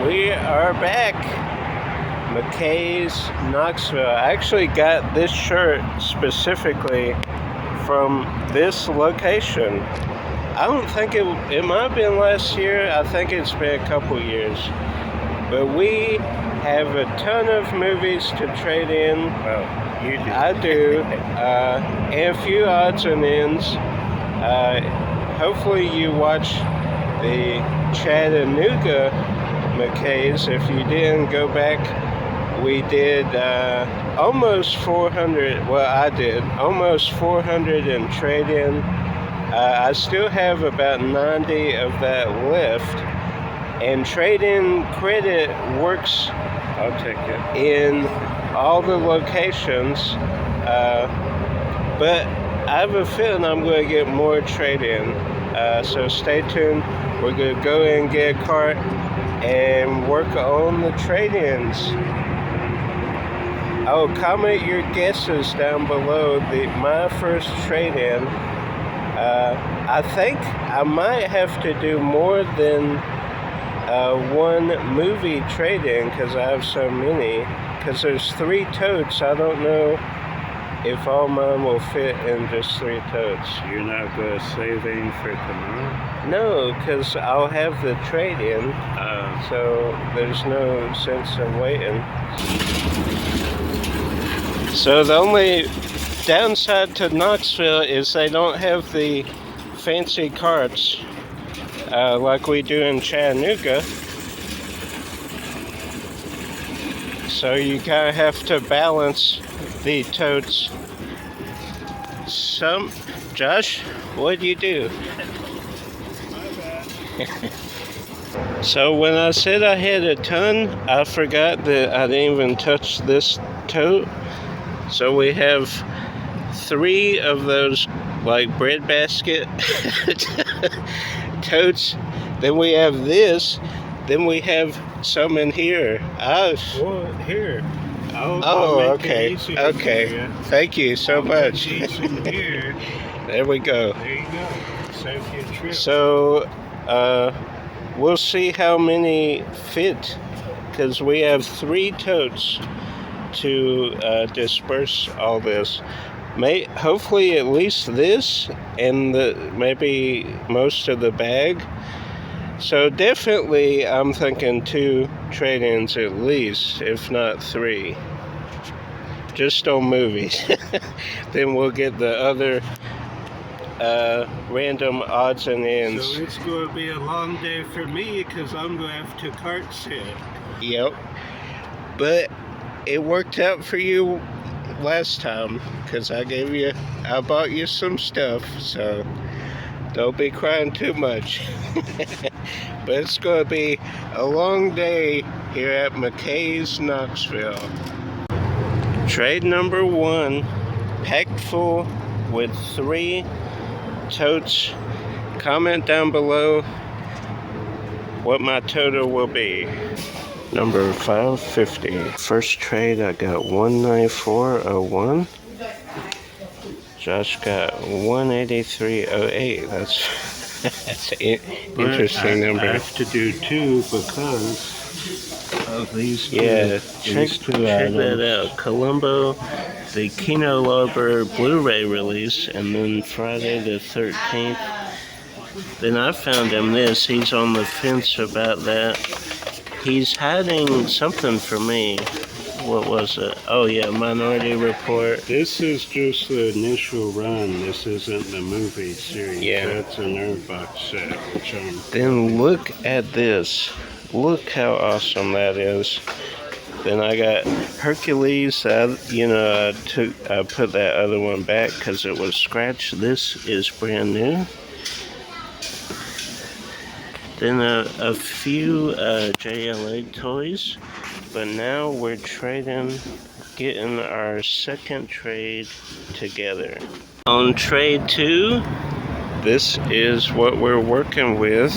We are back. McKay's, Knoxville. I actually got this shirt specifically from this location. I don't think it might have been last year. I think it's been a couple years. But we have a ton of movies to trade in. Well, you do. I do. And a few odds and ends. Hopefully you watch the Chattanooga McKay's. If you didn't, go back. We did almost 400. Well, I did almost 400 in trade-in. I still have about 90 of that left. And trade-in credit works. I'll take it. In all the locations. But I have a feeling I'm going to get more trade-in. So stay tuned. We're going to go and get a cart and work on the trade-ins. Oh, comment your guesses down below. My first trade-in. I think I might have to do more than one movie trade-in because I have so many. Because there's 3 totes. I don't know if all mine will fit in just 3 totes. You're not going to save any for tomorrow? No, because I'll have the trade-in. So there's no sense in waiting. So the only downside to Knoxville is they don't have the fancy carts like we do in Chattanooga. So you kind of have to balance the totes. Josh, what do you do? So when I said I had a ton, I forgot that I didn't even touch this tote. So we have 3 of those like breadbasket totes. Then we have this. Then we have some in here. Well, here. Oh, okay. Okay. Thank you so much. Here. There we go. There you go. Save you a trip. So, we'll see how many fit, because we have 3 totes to disperse all this. Hopefully at least this and maybe most of the bag. So definitely I'm thinking 2 trade-ins at least, if not 3. Just on movies. Then we'll get the other random odds and ends. So it's going to be a long day for me because I'm going to have to cart sit. Yep. But it worked out for you last time because I bought you some stuff, so don't be crying too much. But it's going to be a long day here at McKay's, Knoxville. Trade number 1, packed full with 3 totes. Comment down below what my total will be. Number 550. First trade, I got 194.01. Josh got 183.08. That's an interesting number. I have to do 2 because of these 2. Yeah, check that out. Columbo, the Kino Lorber Blu-ray release, and then Friday the 13th. Then I found him this. He's on the fence about that. He's hiding something from me. What was it? Oh yeah, Minority Report. This is just the initial run. This isn't the movie series. Yeah. That's a Nerd Box set, which Then look at this. Look how awesome that is. Then I got Hercules. I put that other one back because it was scratched. This is brand new. Then a few JLA toys, but now we're getting our second trade together. On trade 2, this is what we're working with.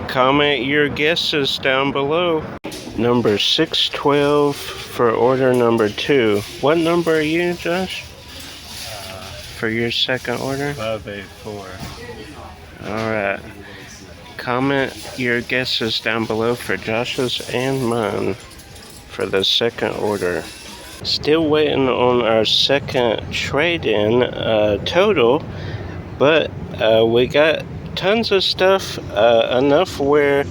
Comment your guesses down below. Number 612 for order number 2. What number are you, Josh? For your second order? 584. Alright. comment your guesses down below for Josh's and mine for the second order. Still waiting on our second trade-in total, but we got tons of stuff, enough where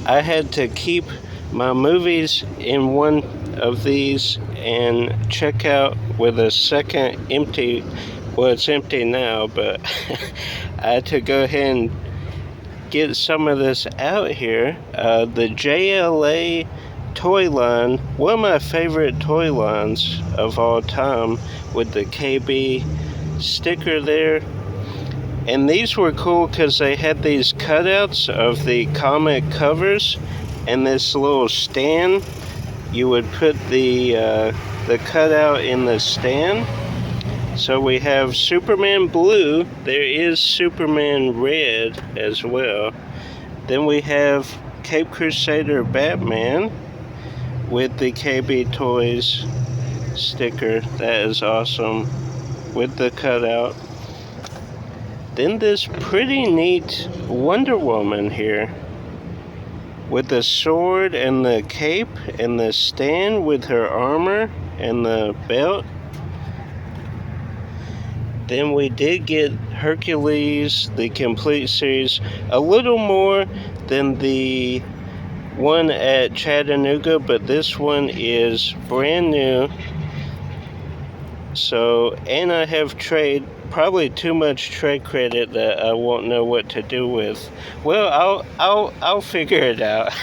I had to keep my movies in one of these and check out with a second empty. Well, it's empty now, but I had to go ahead and get some of this out here. The JLA toy line, one of my favorite toy lines of all time, with the KB sticker there. And these were cool because they had these cutouts of the comic covers and this little stand. You would put the cutout in the stand. So we have Superman blue. There is Superman red as well. Then we have Cape Crusader Batman with the KB Toys sticker. That is awesome, with the cutout. Then this pretty neat Wonder Woman here with the sword and the cape and the stand with her armor and the belt. Then we did get Hercules, the complete series, a little more than the one at Chattanooga, but this one is brand new. So, and I have probably too much trade credit that I won't know what to do with. Well, I'll figure it out.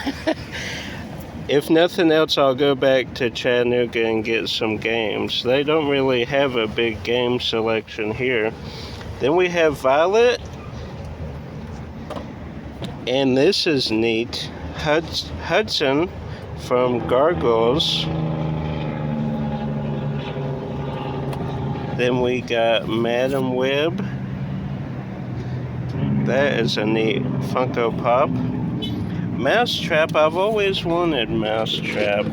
If nothing else, I'll go back to Chattanooga and get some games. They don't really have a big game selection here. Then we have Violet, and this is neat. Hudson from Gargoyles. Then we got Madam Web. That is a neat Funko Pop. Mousetrap, I've always wanted Mousetrap.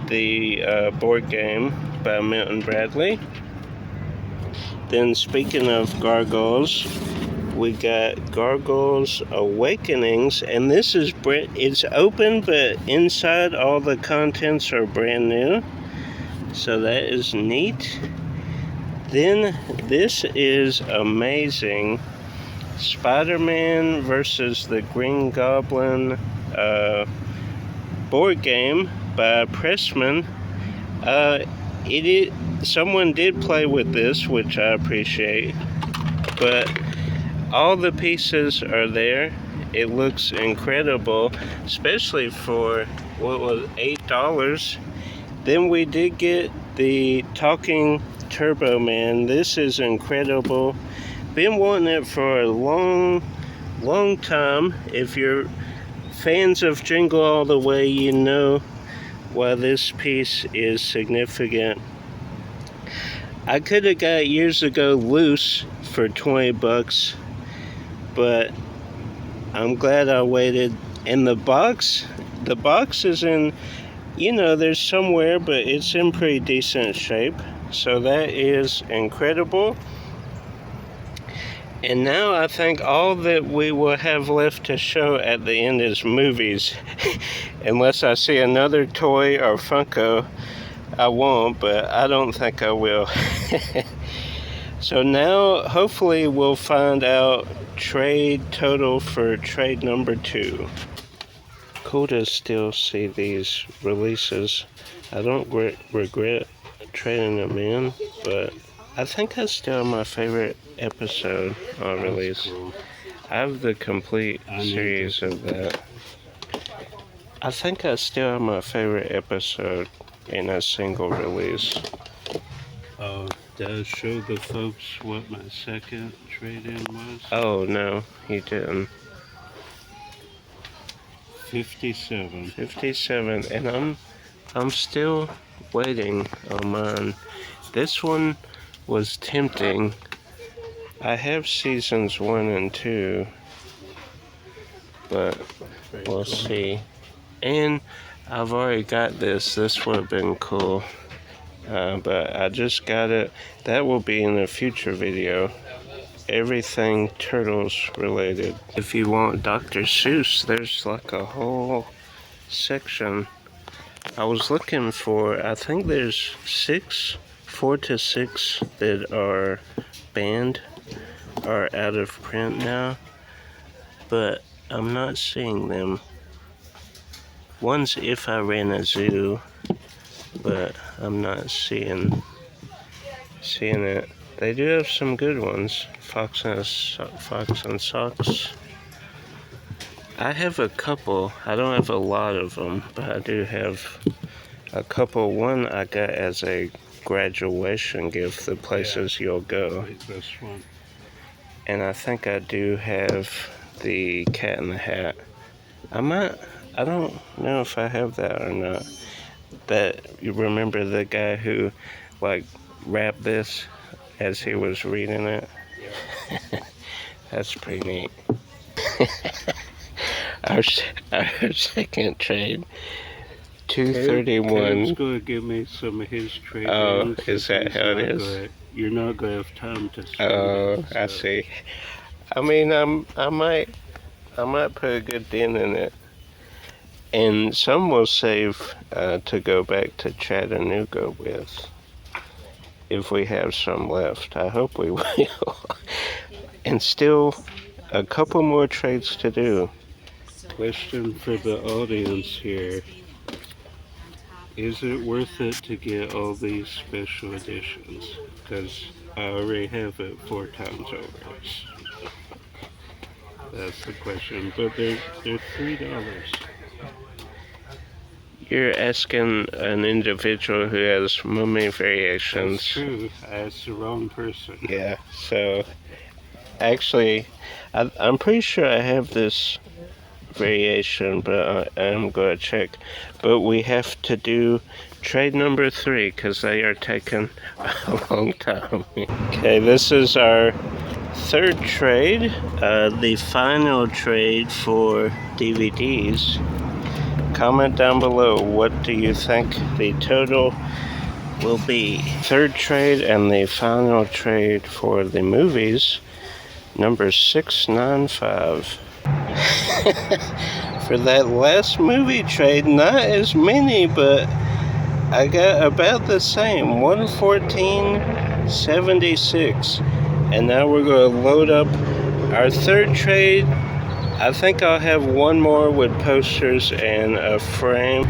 The board game by Milton Bradley. Then speaking of Gargoyles, we got Gargoyles Awakenings, and this is it's open, but inside all the contents are brand new. So that is neat. Then this is amazing. Spider-Man versus the Green Goblin board game by Pressman. Someone did play with this, which I appreciate, but all the pieces are there. It looks incredible, especially for what was $8. Then we did get the Talking Turbo Man. This is incredible. Been wanting it for a long time. If you're fans of Jingle All the Way, you know why this piece is significant. I could have got it years ago loose for $20, but I'm glad I waited. And the box is in, there's somewhere, but it's in pretty decent shape. So that is incredible. And now I think all that we will have left to show at the end is movies. Unless I see another toy or Funko, I won't, but I don't think I will. So now, hopefully, we'll find out trade total for trade number 2. Cool to still see these releases. I don't regret trading them in, but I think that's still my favorite episode on release. I have the complete series of that. I think that's still my favorite episode in a single release. Does show the folks what my second trade-in was? Oh, no, he didn't. 57. 57, and I'm still waiting on mine. This one was tempting. I have seasons 1 and 2, but we'll see. And I've already got this. This would have been cool. But I just got it. That will be in a future video. everything turtles related. If you want Dr. Seuss, there's like a whole section. I was looking for, I think there's 4 to 6 that are banned or out of print now, but I'm not seeing them. One's If I Ran a Zoo, but I'm not seeing it. They do have some good ones. Fox and Socks. I have a couple. I don't have a lot of them, but I do have a couple. One I got as a graduation gift, The Places You'll Go. This one. And I think I do have the Cat in the Hat. I don't know if I have that or not. That, you remember the guy who like rapped this as he was reading it? Yeah. That's pretty neat. our second trade, 231. He's going to give me some of his trade. Oh, is that how it is? You're not going to have time to spend it, so. I see. I mean, I might put a good dent in it. And some will save to go back to Chattanooga with, if we have some left. I hope we will. And still a couple more trades to do. Question for the audience here. Is it worth it to get all these special editions? Because I already have it 4 times over. That's the question. But they're $3. You're asking an individual who has mummy variations. That's true. I asked the wrong person. Yeah, so actually, I'm pretty sure I have this variation, but I'm going to check. But we have to do trade number 3 because they are taking a long time. Okay, this is our 3rd trade, the final trade for DVDs. Comment down below, what do you think the total will be? 3rd trade and the final trade for the movies, number 695. For that last movie trade, not as many, but I got about the same, 114.76. And now we're going to load up our 3rd trade. I think I'll have one more with posters and a frame.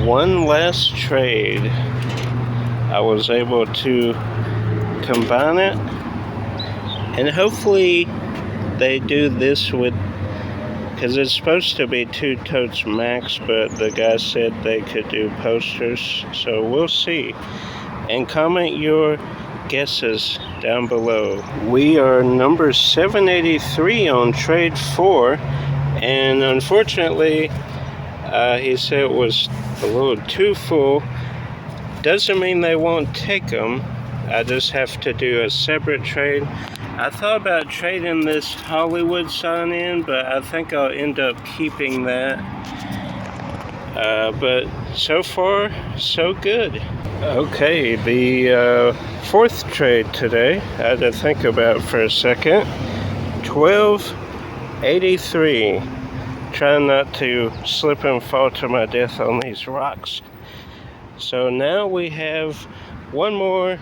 One last trade. I was able to combine it, and hopefully they do this with, because it's supposed to be 2 totes max, but the guy said they could do posters, so we'll see. And comment your guesses down below. We are number 783 on trade 4, and unfortunately he said it was a little too full. Doesn't mean they won't take them. I just have to do a separate trade. I thought about trading this Hollywood sign in, but I think I'll end up keeping that. But so far, so good. Okay, the 4th trade today, I had to think about for a second. 1283. Trying not to slip and fall to my death on these rocks. So now we have one more,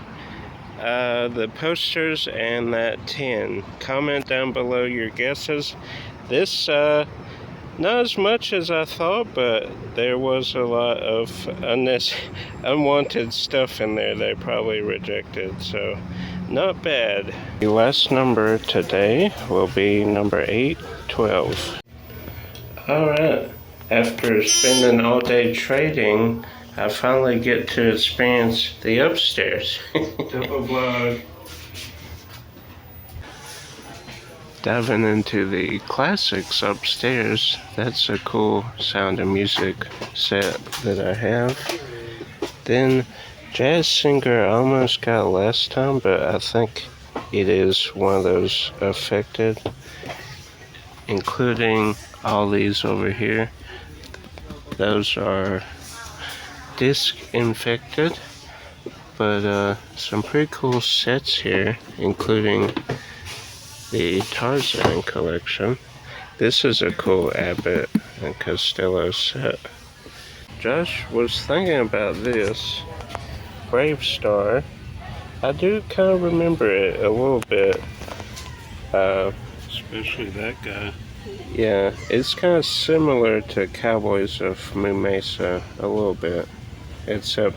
the posters and that 10. Comment down below your guesses. This, not as much as I thought, but there was a lot of unwanted stuff in there they probably rejected, so not bad. The last number today will be number 812. Alright, after spending all day trading, I finally get to experience the upstairs. Double vlog. Diving into the classics upstairs. That's a cool Sound of Music set that I have. Then Jazz Singer I almost got last time, but I think it is one of those affected, including all these over here. Those are disc infected, but some pretty cool sets here, including the Tarzan collection. This is a cool Abbott and Costello set. Josh was thinking about this Brave Star. I do kind of remember it a little bit. Especially that guy. Yeah, it's kind of similar to Cowboys of Moo Mesa a little bit, except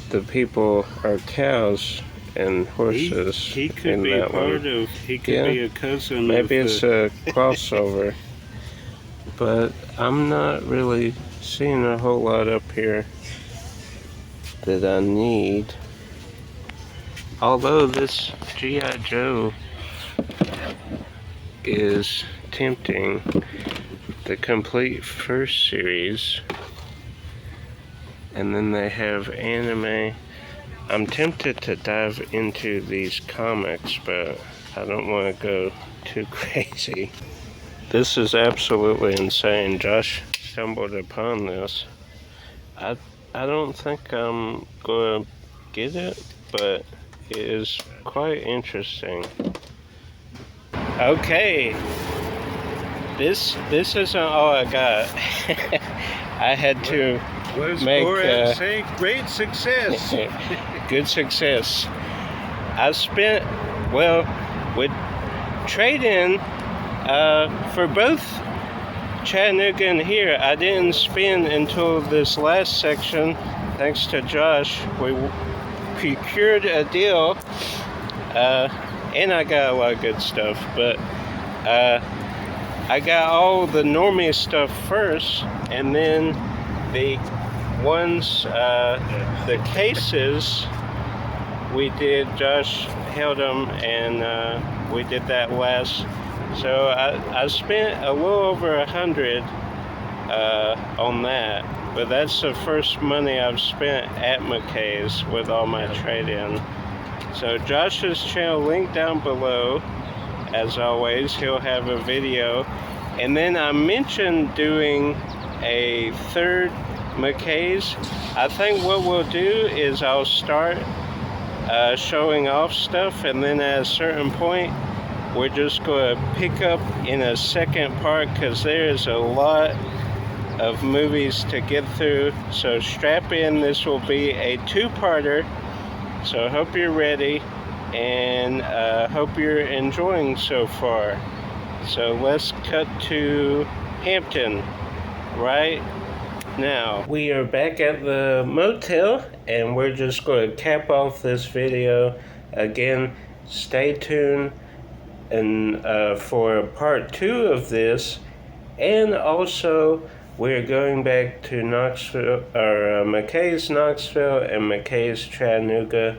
the people are cows and horses. He could in be that part one. of. He could be a cousin. Maybe of it's a crossover, but I'm not really seeing a whole lot up here that I need. Although this G.I. Joe is tempting, the complete first series, and then they have anime. I'm tempted to dive into these comics, but I don't want to go too crazy. This is absolutely insane. Josh stumbled upon this. I don't think I'm gonna get it, but it is quite interesting. Okay, this isn't all I got. I had to make say great success. good success. I spent, well, with trade-in for both Chattanooga and here, I didn't spend until this last section. Thanks to Josh, we procured a deal, and I got a lot of good stuff, but I got all the normie stuff first, and then the ones, the cases, we did, Josh held them, and we did that last. So I spent a little over $100 on that, but that's the first money I've spent at McKay's with all my trade-in. So Josh's channel linked down below. As always, he'll have a video. And then I mentioned doing a third McKay's. I think what we'll do is I'll start showing off stuff, and then at a certain point we're just going to pick up in a second part, because there's a lot of movies to get through. So strap in, this will be a two-parter. So I hope you're ready, and hope you're enjoying so far. So let's cut to Hampton right now. We are back at the motel, and we're just going to cap off this video. Again, stay tuned and for part 2 of this, and also we're going back to Knoxville, or McKay's Knoxville and McKay's Chattanooga.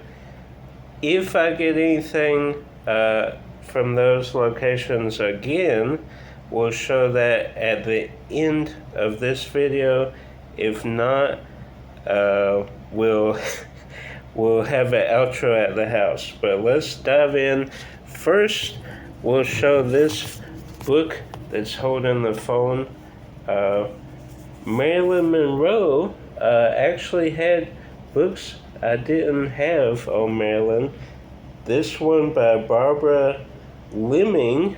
If I get anything from those locations again, we'll show that at the end of this video. If not, we'll have an outro at the house. But let's dive in. First, we'll show this book that's holding the phone. Marilyn Monroe actually had books I didn't have on Marilyn. This one by Barbara Lemming,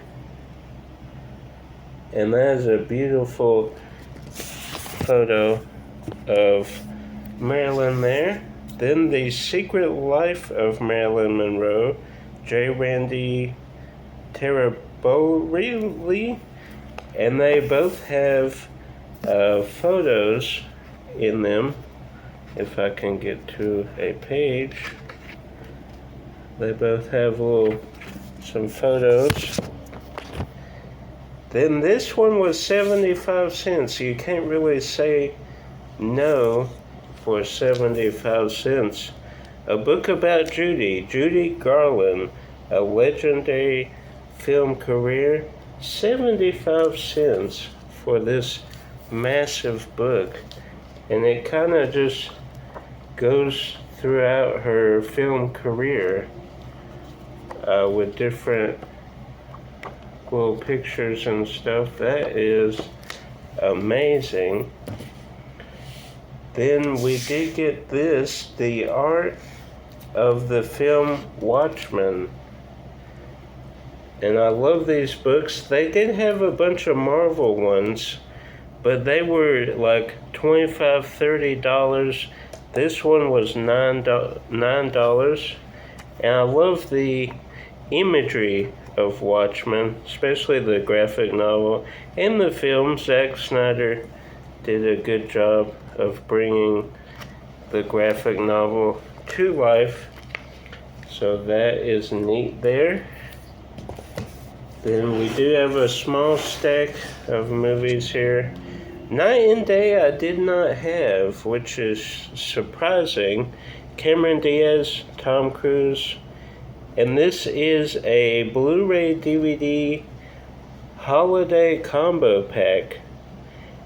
and that is a beautiful photo of Marilyn there. Then The Secret Life of Marilyn Monroe, J. Randy Terriboli, and they both have photos in them. If I can get to a page, they both have some photos. Then this one was 75 cents. You can't really say no for 75 cents. A book about Judy Garland, a legendary film career. 75 cents for this massive book. And it kind of just goes throughout her film career with different little pictures and stuff. That is amazing. Then we did get this, The Art of the Film Watchmen. And I love these books. They did have a bunch of Marvel ones, but they were like $25, $30. This one was $9. And I love the imagery of Watchmen, especially the graphic novel and the film. Zack Snyder did a good job of bringing the graphic novel to life. So that is neat there. Then we do have a small stack of movies here. Night and Day I did not have, which is surprising. Cameron Diaz, Tom Cruise. And this is a Blu-ray DVD holiday combo pack.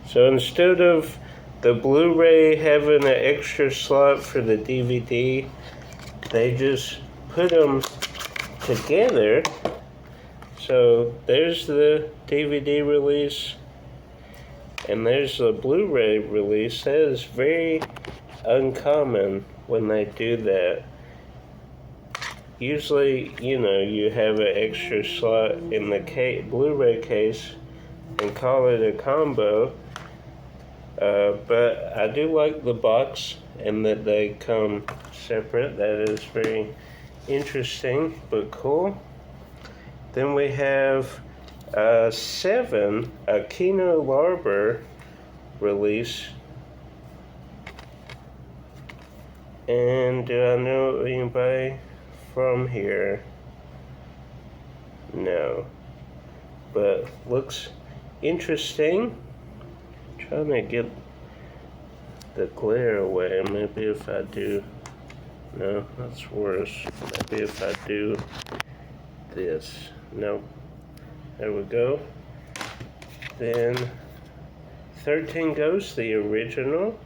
So instead of the Blu-ray having an extra slot for the DVD, they just put them together. So there's the DVD release, and there's the Blu-ray release. That is very uncommon when they do that. Usually, you have an extra slot in the Blu-ray case and call it a combo. But I do like the box and that they come separate. That is very interesting, but cool. Then we have 7, a Kino Lorber release. And do I know anybody from here? No. But looks interesting. Trying to get the glare away. Maybe if I do. No, that's worse. Maybe if I do this. No. There we go. Then 13 Ghosts, the original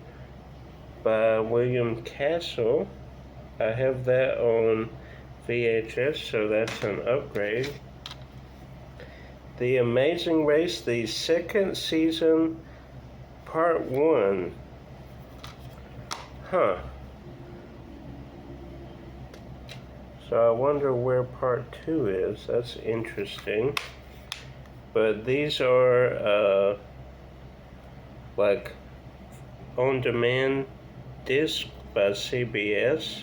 by William Castle. I have that on VHS, so that's an upgrade. The Amazing Race, the second season, part 1. Huh. So I wonder where part 2 is. That's interesting. But these are like on-demand disc by CBS.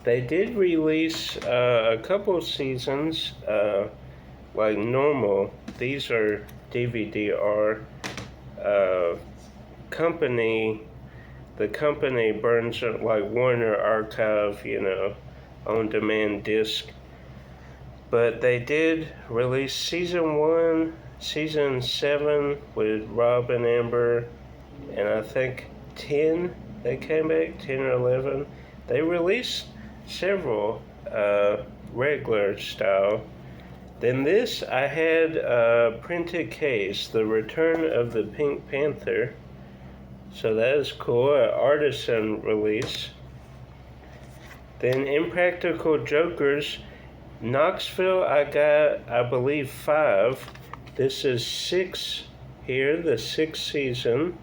They did release a couple seasons like normal. These are DVD-R. The company burns it like Warner Archive, on-demand disc. But they did release season 1, season 7 with Rob and Amber, and I think 10 they came back, 10 or 11. They released several regular style. Then this, I had a printed case, The Return of the Pink Panther. So that is cool, an artisan release. Then Impractical Jokers, Knoxville, I got, I believe, 5. This is 6 here, the 6th season.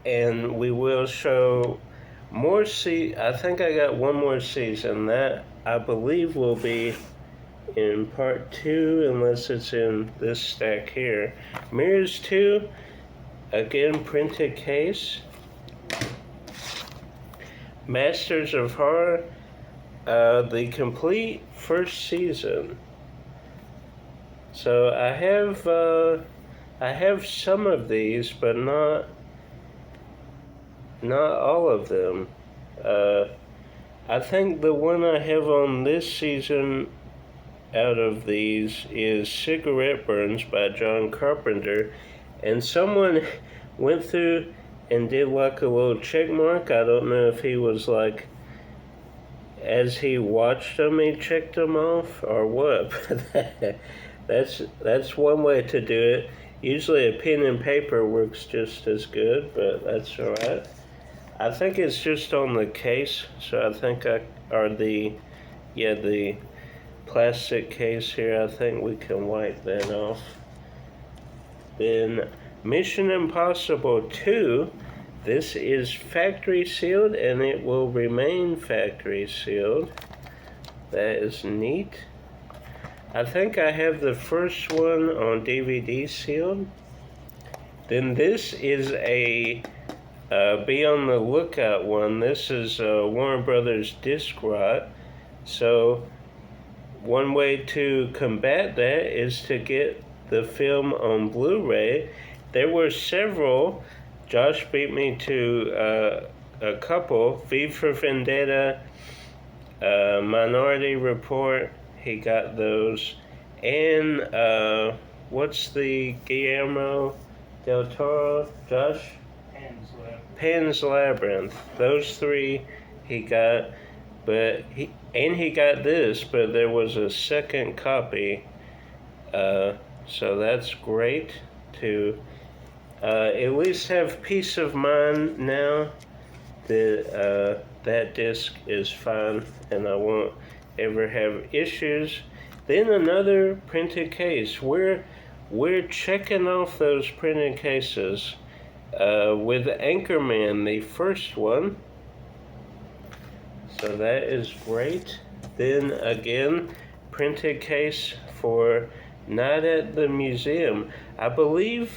And we will show more I think I got one more season. That, I believe, will be in part 2, unless it's in this stack here. Mirrors 2, again, printed case. Masters of Horror, the complete first season. So I have some of these, but not all of them. I think the one I have on this season out of these is Cigarette Burns by John Carpenter, and someone went through and did like a little check mark. I don't know if he was like, as he watched them, he checked them off or what. That's one way to do it. Usually a pen and paper works just as good, but that's all right. I think it's just on the case, so I think the plastic case here, I think we can wipe that off. Then Mission Impossible 2, This is factory sealed, and it will remain factory sealed. That is neat. I think I have the first one on DVD sealed. Then this is a be on the lookout one. This is Warner Brothers disc rot. So one way to combat that is to get the film on Blu-ray. There were several. Josh beat me to a couple. V for Vendetta, Minority Report, he got those. And what's the Guillermo del Toro, Josh? Pan's Labyrinth. Those three he got, but he got this, but there was a second copy. So that's great to at least have peace of mind now that that disc is fine and I won't ever have issues. Then another printed case. We're checking off those printed cases with Anchorman, the first one. So that is great. Then again, printed case for Night at the Museum. I believe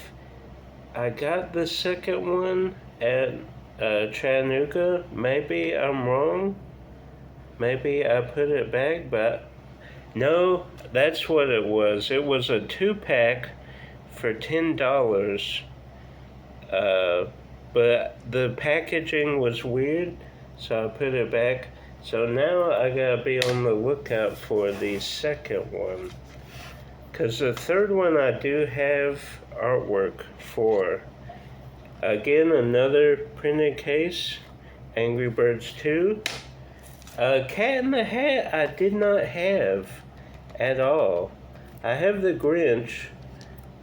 I got the second one at Chattanooga. Maybe I'm wrong. Maybe I put it back, but no, that's what it was. It was a 2-pack for $10. But the packaging was weird, so I put it back. So now I gotta be on the lookout for the second one, because the third one I do have artwork for. Again, another printed case, Angry Birds 2. Cat in the Hat I did not have at all. I have the Grinch,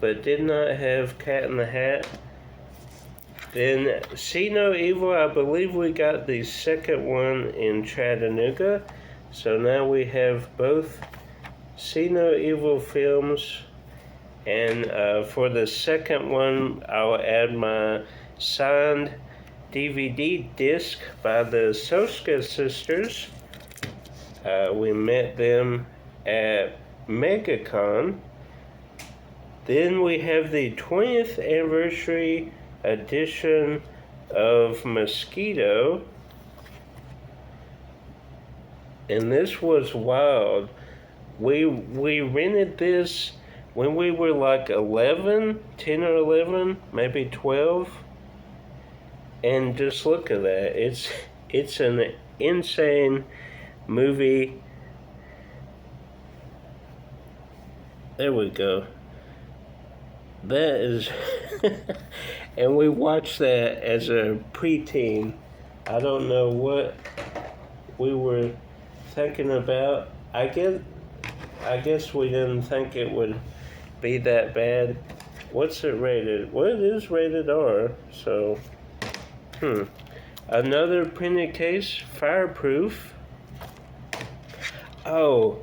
but did not have Cat in the Hat. Then See No Evil, I believe we got the second one in Chattanooga. So now we have both See No Evil films. And for the second one, I'll add my signed DVD disc by the Soska sisters. We met them at MegaCon. Then we have the 20th anniversary edition of Mosquito. And this was wild. We rented this when we were like 10 or 11, maybe 12. And just look at that. It's an insane movie. There we go. That is... And we watched that as a preteen. I don't know what we were thinking about. I guess we didn't think it would be that bad. What's it rated? Well, it is rated R, so... Another printed case, Fireproof. Oh,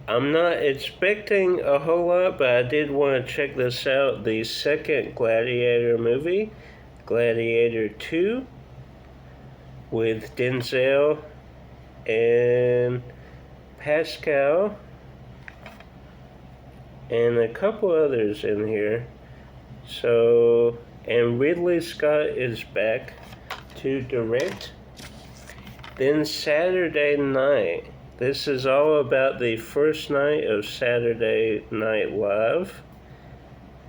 I'm not expecting a whole lot, but I did want to check this out. The second Gladiator movie, Gladiator 2, with Denzel and Pascal, and a couple others in here. So, and Ridley Scott is back to direct. Then Saturday Night. This is all about the first night of Saturday Night Live.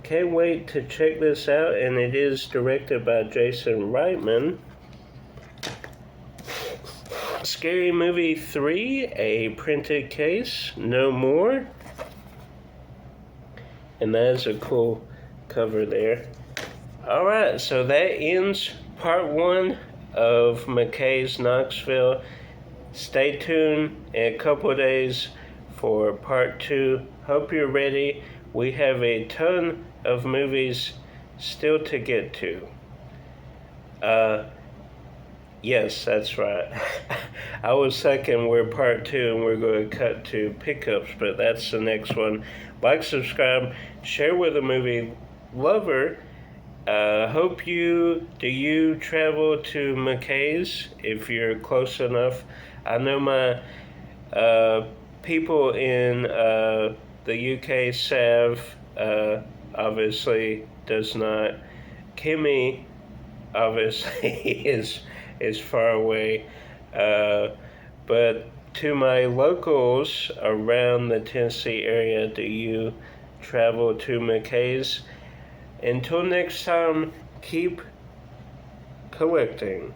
Can't wait to check this out, and it is directed by Jason Reitman. Scary Movie 3, a printed case, No More. And that is a cool cover there. Alright, so that ends part 1 of McKay's Knoxville. Stay tuned in a couple of days for part 2. Hope you're ready. We have a ton of movies still to get to. Yes, that's right. I was thinking we're part 2 and we're going to cut to pickups, but that's the next one. Like, subscribe, share with a movie lover. Do you travel to McKay's if you're close enough? I know my people in the UK, Sav, obviously does not. Kimmy, obviously, is far away. But to my locals around the Tennessee area, do you travel to McKay's? Until next time, keep collecting.